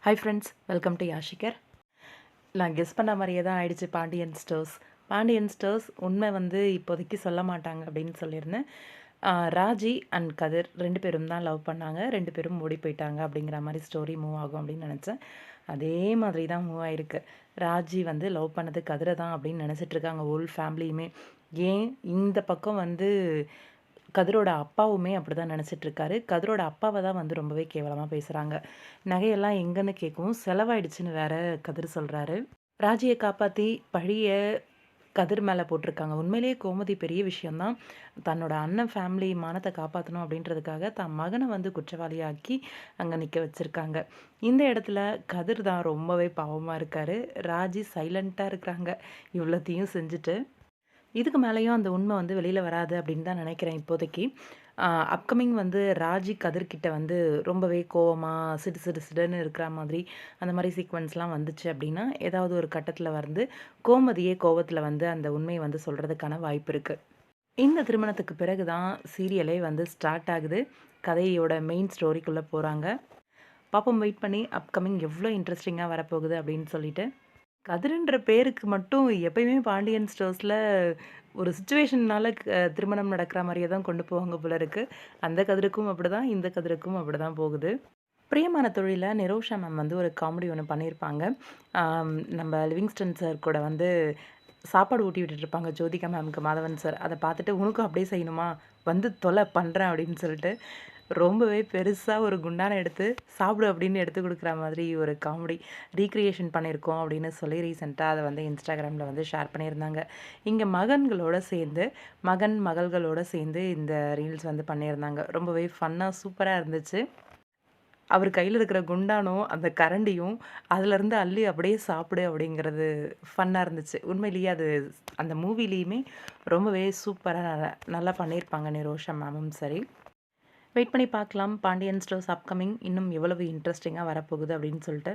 Hi friends, welcome to யாஷிகர். நான் guess பண்ண மாதிரியே தான் ஆயிடுச்சு. பாண்டியன் ஸ்டோர்ஸ் உண்மை வந்து இப்போதைக்கு சொல்ல மாட்டாங்க அப்படின்னு சொல்லியிருந்தேன். ராஜி அண்ட் கதிர் 2 பேரும் தான் லவ் பண்ணாங்க. 2 பேரும் ஓடி போயிட்டாங்க அப்படிங்கிற மாதிரி ஸ்டோரி மூவ் ஆகும் அப்படின்னு நினச்சேன். அதே மாதிரி தான் மூவ் ஆயிருக்கு. ராஜி வந்து லவ் பண்ணது கதிரை தான் அப்படின்னு நினச்சிட்டு இருக்காங்க ஹோல் ஃபேமிலியுமே. ஏன் இந்த பக்கம் வந்து கதிரோட அப்பாவுமே அப்படி தான் நினச்சிட்ருக்காரு. கதிரோட அப்பாவை தான் வந்து ரொம்பவே கேவலமாக பேசுகிறாங்க. நகையெல்லாம் எங்கேன்னு கேட்கவும் செலவாயிடுச்சுன்னு வேற கதிர் சொல்கிறாரு. ராஜியை காப்பாற்றி பழிய கதிர் மேலே போட்டிருக்காங்க. உண்மையிலேயே கோமதி பெரிய விஷயந்தான். தன்னோட அண்ணன் ஃபேமிலி மானத்தை காப்பாற்றணும் அப்படின்றதுக்காக தன் மகனை வந்து குற்றவாளியாக்கி அங்கே நிற்க வச்சுருக்காங்க. இந்த இடத்துல கதிர் தான் ரொம்பவே பாவமாக இருக்கார். ராஜி சைலண்ட்டாக இருக்கிறாங்க இவ்வளோத்தையும் செஞ்சுட்டு. இதுக்கு மேலேயும் அந்த உண்மை வந்து வெளியில் வராது அப்படின்னு தான் நினைக்கிறேன் இப்போதைக்கு. அப்கமிங் வந்து ராஜி கதிர்கிட்ட வந்து ரொம்பவே கோவமாக சிடு சிடு சிடுன்னு இருக்கிற மாதிரி அந்த மாதிரி சீக்வன்ஸ்லாம் வந்துச்சு அப்படின்னா ஏதாவது ஒரு கட்டத்தில் வந்து கோமதியே கோவத்தில் வந்து அந்த உண்மையை வந்து சொல்கிறதுக்கான வாய்ப்பு இருக்குது. இந்த திருமணத்துக்கு பிறகு தான் சீரியலே வந்து ஸ்டார்ட் ஆகுது. கதையோட மெயின் ஸ்டோரிக்குள்ளே போகிறாங்க. பாப்போம், வெயிட் பண்ணி அப்கமிங் எவ்வளோ இன்ட்ரெஸ்டிங்காக வரப்போகுது அப்படின்னு சொல்லிட்டு. கதிருன்ற பேருக்கு மட்டும் எப்பயுமே பாண்டியன் ஸ்டோர்ஸில் ஒரு சுச்சுவேஷன்னால திருமணம் நடக்கிற மாதிரியே தான் கொண்டு போவாங்க போல இருக்குது. அந்த கதிருக்கும் அப்படி தான், இந்த கதிருக்கும் அப்படி தான் போகுது. பிரியமான தொழில நிரோஷா மேம் வந்து ஒரு காமெடி ஒன்று பண்ணியிருப்பாங்க. நம்ம லிவிங்ஸ்டன் சார் கூட வந்து சாப்பாடு ஊட்டி விட்டுட்ருப்பாங்க ஜோதிகா மேம்க்கு மாதவன் சார். அதை பார்த்துட்டு உனக்கும் அப்படியே செய்யணுமா, வந்து தொலை பண்ணுறேன் அப்படின்னு சொல்லிட்டு ரொம்பவே பெருசாக ஒரு குண்டானை எடுத்து சாப்பிடு அப்படின்னு எடுத்து கொடுக்குற மாதிரி ஒரு காமெடி ரீக்ரியேஷன் பண்ணியிருக்கோம் அப்படின்னு சொல்லி ரீசெண்டாக அதை வந்து இன்ஸ்டாகிராமில் வந்து ஷேர் பண்ணியிருந்தாங்க. இங்கே மகள்களோட சேர்ந்து இந்த ரீல்ஸ் வந்து பண்ணியிருந்தாங்க. ரொம்பவே ஃபன்னாக சூப்பராக இருந்துச்சு. அவர் கையில் இருக்கிற குண்டானும் அந்த கரண்டியும் அதிலேருந்து அள்ளி அப்படியே சாப்பிடு அப்படிங்கிறது ஃபன்னாக இருந்துச்சு. உண்மையிலேயே அது அந்த மூவிலேயுமே ரொம்பவே சூப்பராக நல்லா பண்ணியிருப்பாங்க நிரோஷா மேமும் சரி. வெயிட் பண்ணி பார்க்கலாம் பாண்டியன் ஸ்டோர்ஸ் அப்கமிங் இன்னும் எவ்வளவு இன்ட்ரெஸ்டிங்காக வரப்போகுது அப்படின்னு சொல்லிட்டு.